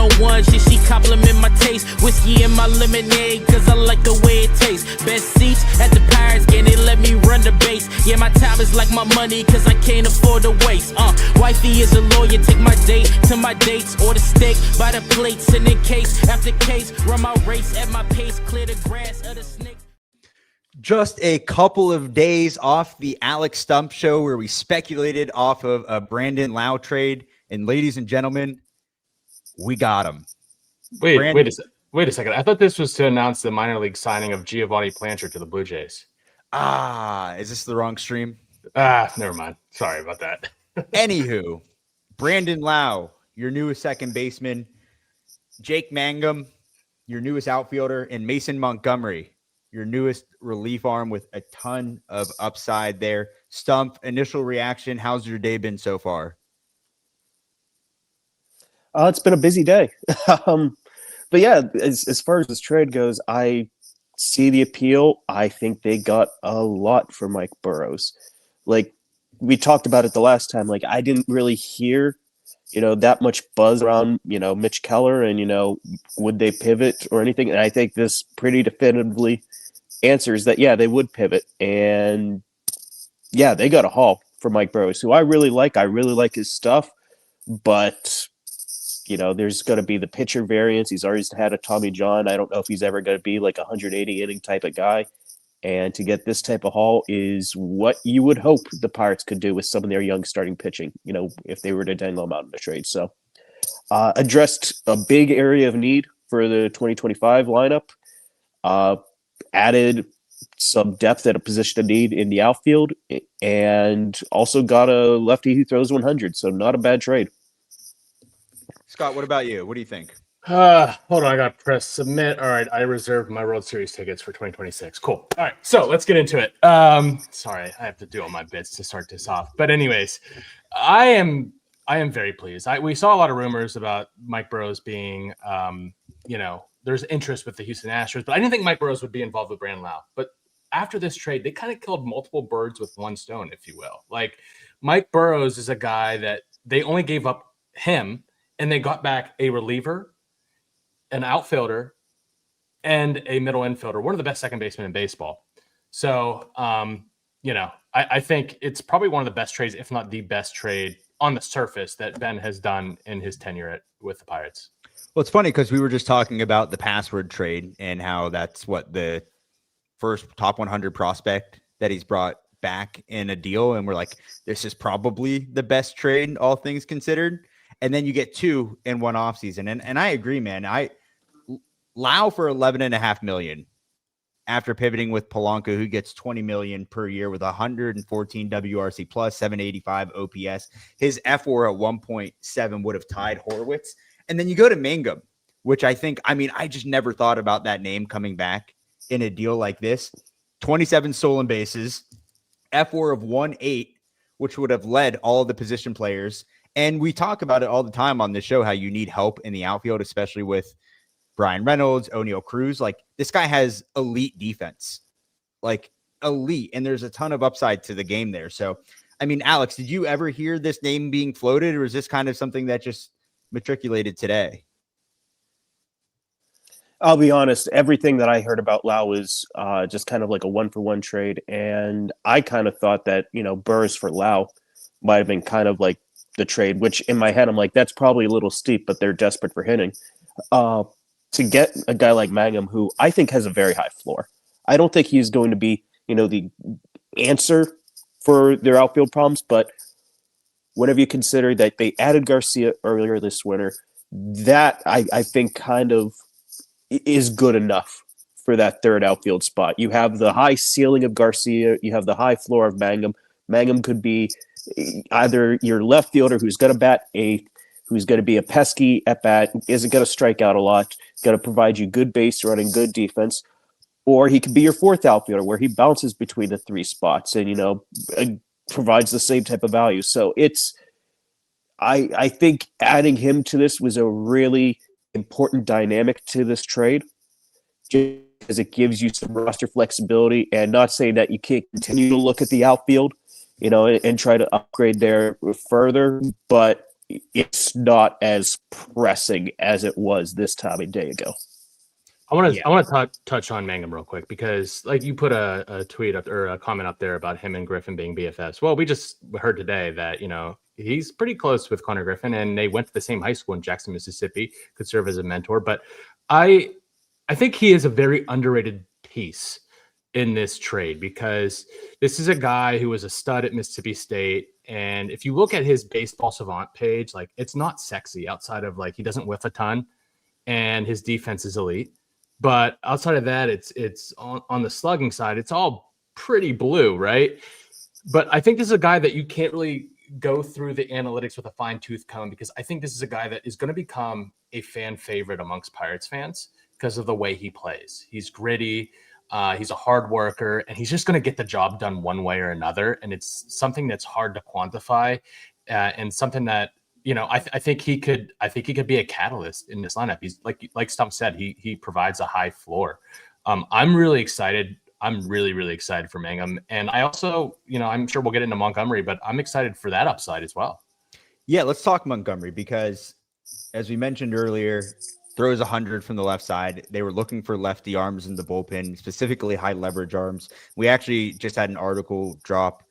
one-on-one shit, she compliment my taste. Whiskey in my lemonade, cause I like the way it tastes. Best seats at the Pirates game, they let me run the base. Yeah, my time is like my money, cause I can't afford to waste. Wifey is a lawyer, take my date to my dates. Order steak by the plate, send in case after case. Run my race at my pace, clear the grass of the snakes. Just a couple of days off the Alex Stumpf show where we speculated off of a Brandon Lau trade. And ladies and gentlemen, we got him. Wait a second. I thought this was to announce the minor league signing of Giovanni Blanchard to the Blue Jays. Is this the wrong stream? Never mind. Sorry about that. Anywho, Brandon Lau, your newest second baseman, Jake Mangum, your newest outfielder, and Mason Montgomery, your newest relief arm with a ton of upside there. Stumpf, initial reaction. How's your day been so far? It's been a busy day. But yeah, as far as this trade goes, I see the appeal. I think they got a lot for Mike Burrows. Like we talked about it the last time, like I didn't really hear, that much buzz around, Mitch Keller and, would they pivot or anything. And I think this pretty definitively answers that, yeah, they would pivot. And yeah, they got a haul for Mike Burrows, who I really like. I really like his stuff, but there's going to be the pitcher variance. He's always had a Tommy John. I don't know if he's ever going to be like a 180 inning type of guy. And to get this type of haul is what you would hope the Pirates could do with some of their young starting pitching, if they were to dangle them out in the trade. So addressed a big area of need for the 2025 lineup, added some depth at a position of need in the outfield, and also got a lefty who throws 100. So not a bad trade. Scott, what about you? What do you think? Hold on, I got to press submit. All right, I reserved my World Series tickets for 2026. Cool. All right, so let's get into it. Sorry, I have to do all my bits to start this off. But anyways, I am very pleased. We saw a lot of rumors about Mike Burrows being, there's interest with the Houston Astros, but I didn't think Mike Burrows would be involved with Brandon Lau. But after this trade, they kind of killed multiple birds with one stone, if you will. Like Mike Burrows is a guy that they only gave up him, and they got back a reliever, an outfielder, and a middle infielder, one of the best second basemen in baseball. So, I think it's probably one of the best trades, if not the best trade on the surface that Ben has done in his tenure with the Pirates. Well, it's funny because we were just talking about the password trade and how that's what the first top 100 prospect that he's brought back in a deal. And we're like, this is probably the best trade, all things considered. And then you get two in one offseason. And I agree, man. Lau for $11.5 million after pivoting with Polanco, who gets $20 million per year with 114 WRC plus 785 OPS. His F4 at 1.7 would have tied Horwitz. And then you go to Mangum, which I just never thought about that name coming back in a deal like this. 27 stolen bases, F4 of 1.8, which would have led all of the position players. And we talk about it all the time on this show, how you need help in the outfield, especially with Brian Reynolds, O'Neal Cruz. Like this guy has elite defense, like elite. And there's a ton of upside to the game there. So, Alex, did you ever hear this name being floated, or is this kind of something that just matriculated today? I'll be honest. Everything that I heard about Lau was just kind of like a 1-for-1 trade. And I kind of thought that, Burrs for Lau might have been kind of like the trade, which in my head, I'm like, that's probably a little steep, but they're desperate for hitting. To get a guy like Mangum, who I think has a very high floor. I don't think he's going to be, the answer for their outfield problems, but whenever you consider that they added Garcia earlier this winter, that I think kind of is good enough for that third outfield spot. You have the high ceiling of Garcia, you have the high floor of Mangum. Mangum could be either your left fielder who's going to bat eighth, who's going to be a pesky at bat, isn't going to strike out a lot, going to provide you good base running, good defense, or he could be your fourth outfielder where he bounces between the three spots and, provides the same type of value. So I think adding him to this was a really important dynamic to this trade, just because it gives you some roster flexibility, and not saying that you can't continue to look at the outfield, and try to upgrade there further. But it's not as pressing as it was this time a day ago. I want to touch on Mangum real quick because, like, you put a tweet up or a comment up there about him and Griffin being BFFs. Well, we just heard today that he's pretty close with Connor Griffin, and they went to the same high school in Jackson, Mississippi. Could serve as a mentor, but I think he is a very underrated piece in this trade because this is a guy who was a stud at Mississippi State, and if you look at his baseball savant page, like, it's not sexy outside of, like, he doesn't whiff a ton, and his defense is elite. But outside of that, it's on the slugging side, it's all pretty blue, right? But I think this is a guy that you can't really go through the analytics with a fine-tooth comb because I think this is a guy that is going to become a fan favorite amongst Pirates fans because of the way he plays. He's gritty, he's a hard worker, and he's just going to get the job done one way or another. And it's something that's hard to quantify, and something that I think he could be a catalyst in this lineup. He's like Stumpf said, he provides a high floor. I'm really excited. I'm really, really excited for Mangum. And I also, I'm sure we'll get into Montgomery, but I'm excited for that upside as well. Yeah, let's talk Montgomery because, as we mentioned earlier, throws 100 from the left side. They were looking for lefty arms in the bullpen, specifically high leverage arms. We actually just had an article drop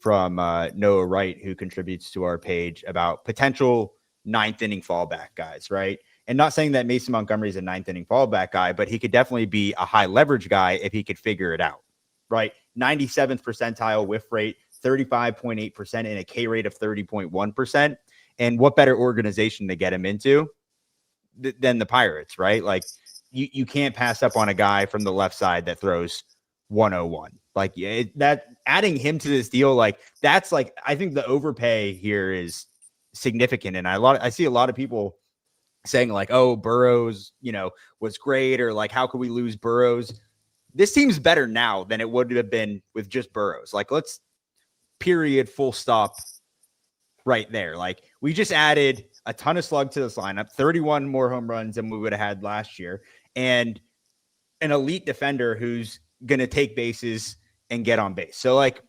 from Noah Wright, who contributes to our page, about potential ninth inning fallback guys, right? And not saying that Mason Montgomery is a ninth inning fallback guy, but he could definitely be a high leverage guy if he could figure it out, right? 97th percentile whiff rate, 35.8% and a K rate of 30.1%. And what better organization to get him into than the Pirates, right? Like, you can't pass up on a guy from the left side that throws 101. Like, that adding him to this deal, like, that's like, I think the overpay here is significant. And I see a lot of people saying like, oh, Burrows, was great, or like, how could we lose Burrows? This team's better now than it would have been with just Burrows. Like, let's period, full stop right there. Like, we just added a ton of slug to this lineup, 31 more home runs than we would have had last year, and an elite defender who's going to take bases and get on base. So, like,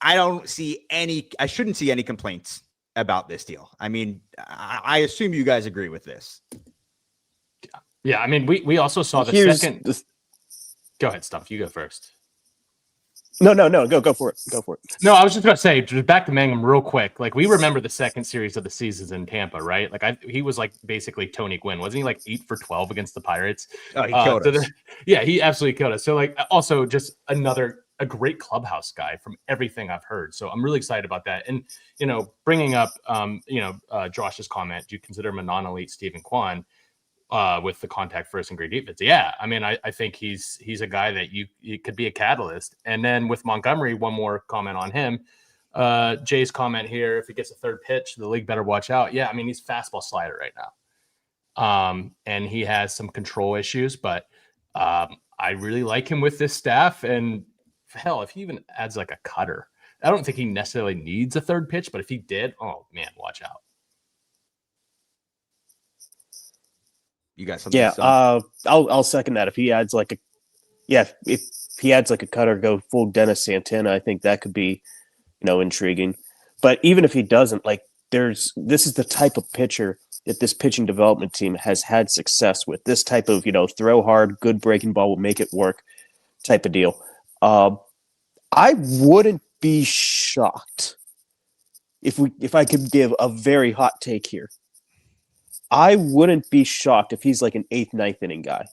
I shouldn't see any complaints about this deal. I mean, I assume you guys agree with this. Yeah, I mean, we also saw the second. Go ahead, Stumpf. You go first. No. Go for it. Go for it. No, I was just going to say, just back to Mangum real quick. Like, we remember the second series of the seasons in Tampa, right? Like, he was like basically Tony Gwynn. Wasn't he like 8 for 12 against the Pirates? Oh, he killed us. Yeah, he absolutely killed us. So, like, also just a great clubhouse guy from everything I've heard. So I'm really excited about that. And, bringing up, Josh's comment, do you consider him a non-elite Stephen Kwan with the contact first and great defense? Yeah. I mean, I think he's a guy that you could be a catalyst. And then with Montgomery, one more comment on him. Jay's comment here, if he gets a third pitch, the league better watch out. Yeah. I mean, he's fastball slider right now. And he has some control issues, but I really like him with this staff. And hell, if he even adds like a cutter, I don't think he necessarily needs a third pitch, but if he did, oh man, watch out. You got something? Yeah, I'll second that. If he adds like a cutter, go full Dennis Santana, I think that could be, intriguing. But even if he doesn't, like, this is the type of pitcher that this pitching development team has had success with. This type of, throw hard, good breaking ball will make it work type of deal. I wouldn't be shocked if I could give a very hot take here. I wouldn't be shocked if he's like an 8th, 9th inning guy,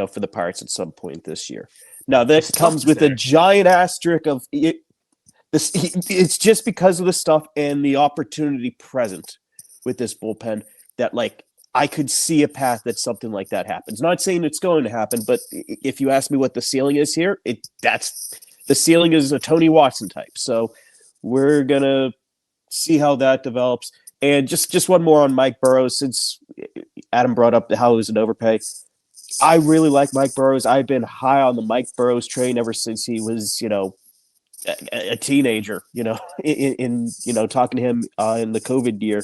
for the Pirates at some point this year. Now, that comes with a giant asterisk of it. It's just because of the stuff and the opportunity present with this bullpen that, like, I could see a path that something like that happens. Not saying it's going to happen, but if you ask me what the ceiling is here, the ceiling is a Tony Watson type. So we're gonna see how that develops. And just one more on Mike Burrows, since Adam brought up how it was an overpay. I really like Mike Burrows. I've been high on the Mike Burrows train ever since he was, a teenager, in talking to him in the COVID year.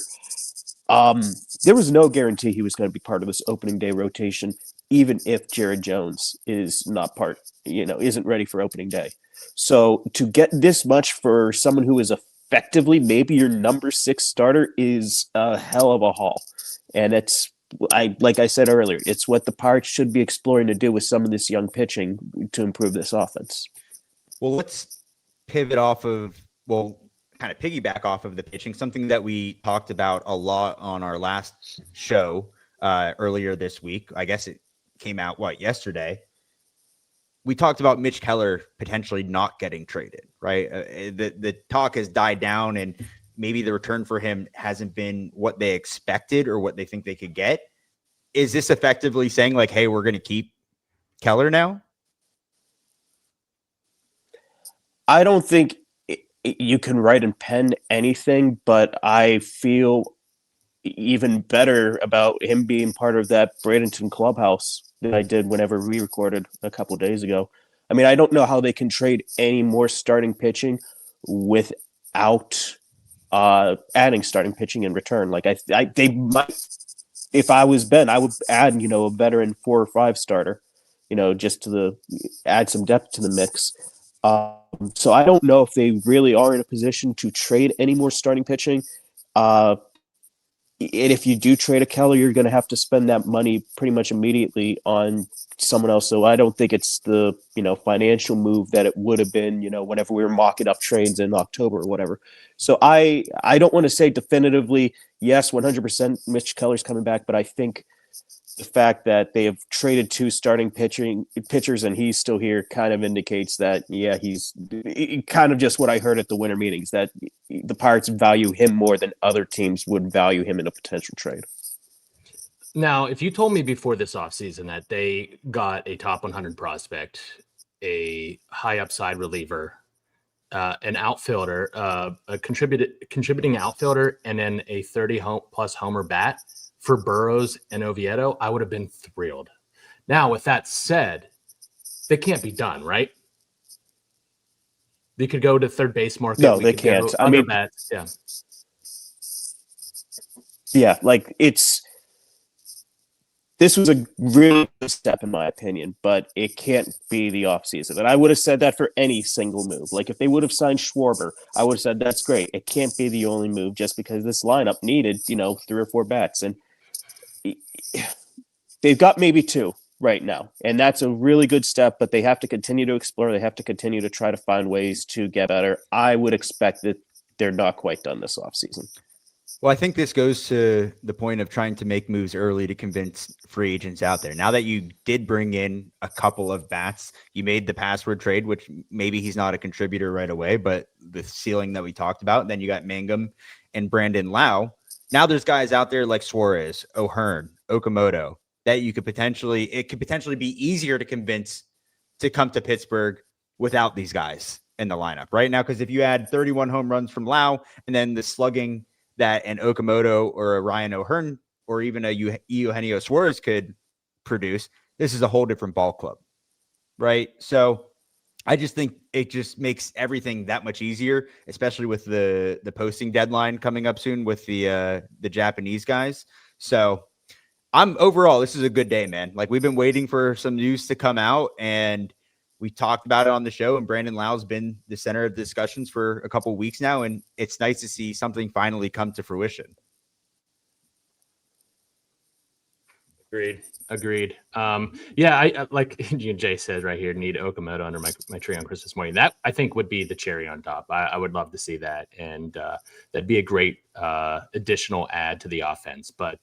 There was no guarantee he was going to be part of this opening day rotation, even if Jared Jones is not isn't ready for opening day. So to get this much for someone who is a effectively maybe your number 6 starter is a hell of a haul. And it's, like I said earlier, it's what the Pirates should be exploring to do with some of this young pitching to improve this offense. Well, let's pivot off of, kind of piggyback off of the pitching, something that we talked about a lot on our last show earlier this week. I guess it came out, yesterday? We talked about Mitch Keller potentially not getting traded, right? The talk has died down, and maybe the return for him hasn't been what they expected or what they think they could get. Is this effectively saying like, hey, we're going to keep Keller now? I don't think you can write in pen anything, but I feel even better about him being part of that Bradenton clubhouse than I did whenever we recorded a couple days ago. I mean, I don't know how they can trade any more starting pitching without adding starting pitching in return. Like they might, if I was Ben, I would add, a veteran 4 or 5 starter, just to add some depth to the mix. So I don't know if they really are in a position to trade any more starting pitching. And if you do trade a Keller, you're going to have to spend that money pretty much immediately on someone else. So I don't think it's the, financial move that it would have been, whenever we were mocking up trades in October or whatever. So I don't want to say definitively, yes, 100% Mitch Keller's coming back, but I think the fact that they have traded 2 starting pitchers and he's still here kind of indicates that, yeah, he's kind of just what I heard at the winter meetings, that the Pirates value him more than other teams would value him in a potential trade. Now, if you told me before this offseason that they got a top 100 prospect, a high upside reliever, an outfielder, a contributing outfielder, and then a 30-plus homer bat for Burrows and Oviedo, I would have been thrilled. Now, with that said, they can't be done, right? They could go to third base market. No, they can't. I mean, bats. Yeah. Yeah, like this was a really good step in my opinion, but it can't be the offseason. And I would have said that for any single move. Like if they would have signed Schwarber, I would have said that's great. It can't be the only move just because this lineup needed, 3 or 4 bats. And they've got maybe 2 right now. And that's a really good step, but they have to continue to explore. They have to continue to try to find ways to get better. I would expect that they're not quite done this offseason. Well, I think this goes to the point of trying to make moves early to convince free agents out there. Now that you did bring in a couple of bats, you made the password trade, which maybe he's not a contributor right away, but the ceiling that we talked about. Then you got Mangum and Brandon Lau. Now there's guys out there like Suarez, O'Hearn, Okamoto that it could potentially be easier to convince to come to Pittsburgh without these guys in the lineup right now. Because if you add 31 home runs from Lau and then the slugging that an Okamoto or a Ryan O'Hearn or even a Eugenio Suarez could produce, this is a whole different ball club, right? So I just think it just makes everything that much easier, especially with the posting deadline coming up soon with the Japanese guys. So overall, this is a good day, man. Like we've been waiting for some news to come out, and we talked about it on the show, and Brandon Lau's been the center of discussions for a couple of weeks now, and it's nice to see something finally come to fruition. Agreed. Yeah, I like Jay said right here, need Okamoto under my tree on Christmas morning. That I think would be the cherry on top. I would love to see that, and that'd be a great additional add to the offense. But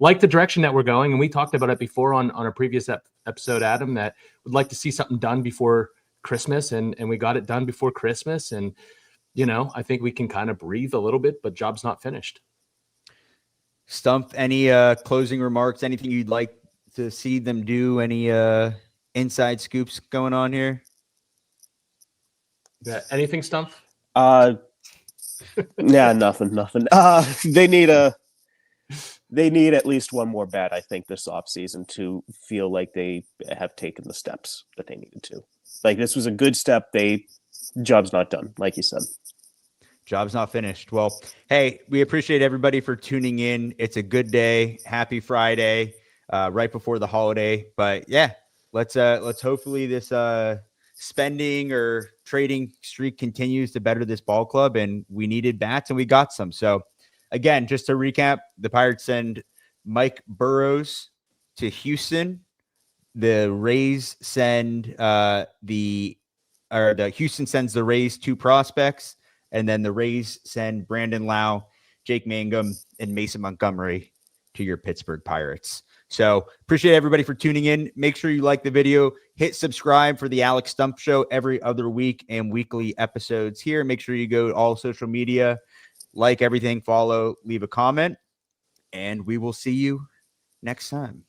like the direction that we're going, and we talked about it before on a previous episode, Adam, that would like to see something done before Christmas, and we got it done before Christmas, and I think we can kind of breathe a little bit, but job's not finished. Stumpf, any closing remarks? Anything you'd like to see them do? Any inside scoops going on here? Yeah, anything, Stumpf? Nah, nothing. They need at least one more bat, I think, this offseason to feel like they have taken the steps that they needed to. Like this was a good step. Job's not done, like you said. Job's not finished. Well, hey, we appreciate everybody for tuning in. It's a good day. Happy Friday, right before the holiday. But yeah, let's hopefully this spending or trading streak continues to better this ball club, and we needed bats and we got some. So again, just to recap, the Pirates send Mike Burrows to Houston. The Rays send the Houston sends the Rays 2 prospects, and then the Rays send Brandon Lau, Jake Mangum, and Mason Montgomery to your Pittsburgh Pirates. So appreciate everybody for tuning in. Make sure you like the video, hit subscribe for the Alex Stumpf Show every other week and weekly episodes here. Make sure you go to all social media, like everything, follow, leave a comment, and we will see you next time.